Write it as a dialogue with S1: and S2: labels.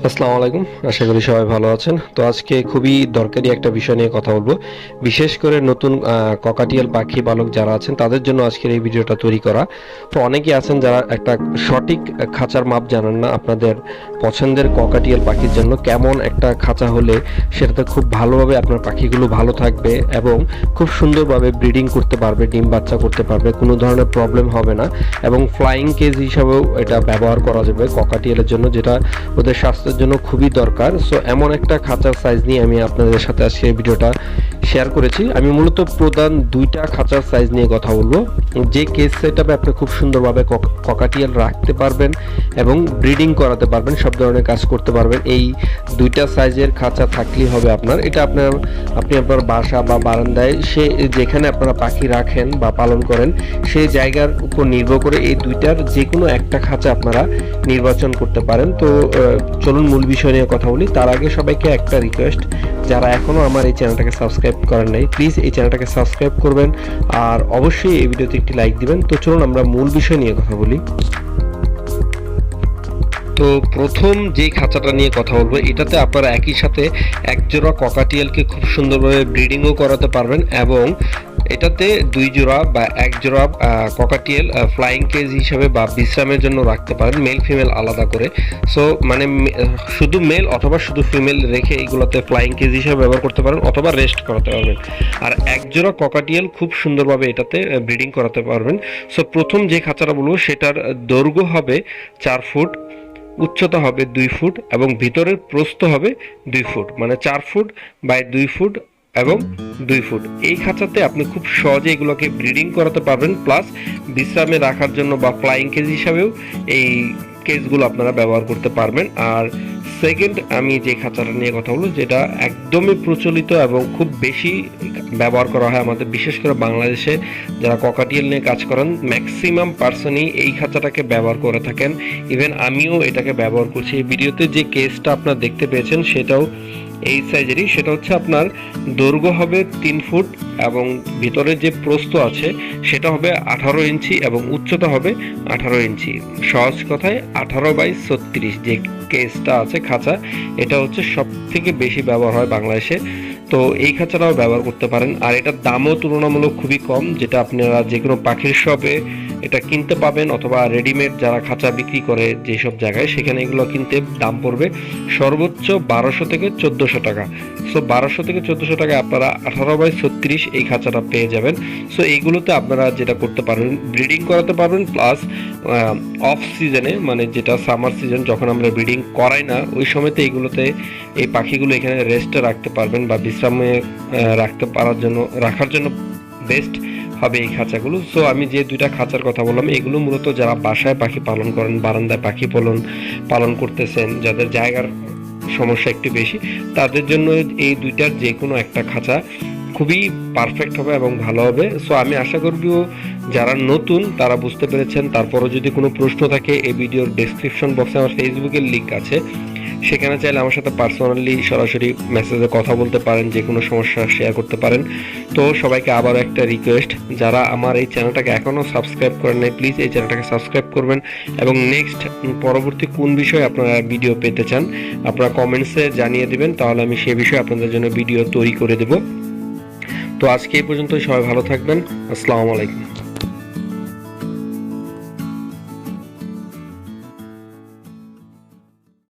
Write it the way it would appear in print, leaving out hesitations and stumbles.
S1: আসসালামু আলাইকুম। আশা করি সবাই ভালো আছেন। তো আজকে খুবই দরকারি একটা বিষয় নিয়ে কথা বলবো। বিশেষ করে নতুন ককাটিয়াল পাখি পালক যারা আছেন তাদের জন্য আজকের এই ভিডিওটা তৈরি করা। তো অনেকেই আছেন যারা একটা সঠিক খাঁচার মাপ জানেন না আপনাদের পছন্দের ককাটিয়াল পাখির জন্য কেমন একটা খাঁচা হলে সেটাতে খুব ভালোভাবে আপনার পাখিগুলো ভালো থাকবে এবং খুব সুন্দরভাবে ব্রিডিং করতে পারবে, ডিম বাচ্চা করতে পারবে, কোনো ধরনের প্রবলেম হবে না এবং ফ্লাইং কেজ হিসাবেও এটা ব্যবহার করা যাবে ককাটিয়ালের জন্য, যেটা ওদের স্বাস্থ্যের জন্য খুবই দরকার। সো এমন একটা খাঁচার সাইজ নিয়ে আমি আপনাদের সাথে আজকে ভিডিওটা শেয়ার করেছি। আমি মূলত প্রধান দুইটা খাঁচার সাইজ নিয়ে কথা বলবো, যে কেস সেটআপে আপনি খুব সুন্দরভাবে ককাটিয়াল রাখতে পারবেন এবং ব্রিডিং করাতে পারবেন, সব ধরনের কাজ করতে পারবেন। এই দুইটা সাইজের খাঁচা থাকলেই হবে আপনার। এটা আপনি আপনার বাসা বা বারান্দায় সে যেখানে আপনারা পাখি রাখেন বা পালন করেন সেই জায়গার উপর নির্ভর করে এই দুইটার যে কোনো একটা খাঁচা আপনারা নির্বাচন করতে পারেন। তো চলুন মূল বিষয় নিয়ে কথা বলি। তার আগে সবাইকে একটা রিকোয়েস্ট, যারা এখনও আমার এই চ্যানেলটাকে সাবস্ক্রাইব করেন নাই প্লিজ এই চ্যানেলটাকে সাবস্ক্রাইব করবেন আর অবশ্যই এই ভিডিওতে একটি লাইক দিবেন। তো চলুন আমরা মূল বিষয় নিয়ে কথা বলি। তো প্রথম যে খাঁচাটা নিয়ে কথা বলবো, এটাতে আপনারা একই সাথে এক জোড়া ককাটিয়ালকে খুব সুন্দরভাবে ব্রিডিংও করাতে পারবেন এবং এটাতে দুই জোড়া বা এক জোড়া ককাটিয়াল ফ্লাইং কেজ হিসাবে বা বিশ্রামের জন্য রাখতে পারেন, মেল ফিমেল আলাদা করে। সো মানে শুধু মেল অথবা শুধু ফিমেল রেখে এগুলোতে ফ্লাইং কেজ হিসাবে ব্যবহার করতে পারেন অথবা রেস্ট করাতে পারবেন। আর এক জোড়া ককাটিয়াল খুব সুন্দরভাবে এটাতে ব্রিডিং করাতে পারবেন। সো প্রথম যে খাঁচাটা বলবো সেটার দৈর্ঘ্য হবে 4 ফুট, উচ্চতা হবে 2 ফুট এবং ভিতরের প্রস্থ হবে 2 ফুট, মানে 4 ফুট বাই 2 ফুট এবং 2 ফুট। এই খাঁচাতে আপনি খুব সহজে এগুলোকে ব্রিডিং করাতে পারবেন, প্লাস বিশ্রামে রাখার জন্য বা ফ্লাইং কেজ হিসাবেও এই কেজগুলো আপনারা ব্যবহার করতে পারবেন। আর সেকেন্ড আমি যে খাঁচাটা নিয়ে কথা বলবো, যেটা একদমই প্রচলিত এবং খুব বেশি ব্যবহার করা হয় আমাদের, বিশেষ করে বাংলাদেশে যারা ককাটিয়াল নিয়ে কাজ করেন ম্যাক্সিমাম পার্সনই এই খাঁচাটাকে ব্যবহার করে থাকেন। ইভেন আমিও এটাকে ব্যবহার করছি। এই ভিডিওতে যে কেসটা আপনারা দেখতে পেয়েছেন সেটাও এই সাইজেরই। সেটা হচ্ছে আপনার দৈর্ঘ্য হবে 3 ফুট এবং ভিতরে যে প্রস্থ আছে সেটা হবে 18 ইঞ্চি এবং উচ্চতা হবে 18 ইঞ্চি। সহজ কথায় 18/36 যে কেসটা আছে খাঁচা, এটা হচ্ছে সব থেকে বেশি ব্যবহার হয় বাংলাদেশে। তো এই খাঁচাটাও ব্যবহার করতে পারেন। আর এটার দামও তুলনামূলক খুবই কম, যেটা আপনারা যে কোনো পাখির শপে এটা কিনতে পাবেন অথবা রেডিমেড যারা খাঁচা বিক্রি করে যেসব জায়গায় সেখানে এগুলো কিনতে দাম পড়বে সর্বোচ্চ 1200 থেকে 1400 টাকা। সো 1200 থেকে 1400 টাকায় আপনারা 18/36 এই খাঁচাটা পেয়ে যাবেন। সো এইগুলোতে আপনারা যেটা করতে পারবেন, ব্রিডিং করাতে পারবেন, প্লাস অফ সিজনে মানে যেটা সামার সিজন যখন আমরা ব্রিডিং করাই না ওই সময়তে এইগুলোতে এই পাখিগুলো এখানে রেস্টে রাখতে পারবেন বা বিশ্রামে রাখার জন্য বেস্ট হবে এই খাঁচাগুলো। সো আমি যে দুইটা খাঁচার কথা বললাম এগুলো মূলত যারা বাসায় পাখি পালন করেন, বারান্দায় পাখি পালন করতেছেন, যাদের জায়গার সমস্যা একটু বেশি, তাদের জন্য এই দুইটার যে কোনো একটা খাঁচা খুবই পারফেক্ট হবে এবং ভালো হবে। সো আমি আশা করব যারা নতুন তারা বুঝতে পেরেছেন। তারপরও যদি কোনো প্রশ্ন থাকে এই ভিডিওর ডেসক্রিপশন বক্সে আমার ফেসবুকের লিঙ্ক আছে, সেখানে চাইলে আমার সাথে পার্সোনালি সরাসরি মেসেজে কথা বলতে পারেন, যে কোনো সমস্যা শেয়ার করতে পারেন। তো সবাইকে আবারও একটা রিকোয়েস্ট, যারা আমার এই চ্যানেলটাকে এখনও সাবস্ক্রাইব করেন নাই প্লিজ এই চ্যানেলটাকে সাবস্ক্রাইব করবেন এবং নেক্সট পরবর্তী কোন বিষয়ে আপনারা ভিডিও পেতে চান আপনারা কমেন্টসে জানিয়ে দিবেন, তাহলে আমি সে বিষয়ে আপনাদের জন্য ভিডিও তৈরি করে দেব। তো আজকে এই পর্যন্ত, সবাই ভালো থাকবেন। আসসালামু আলাইকুম।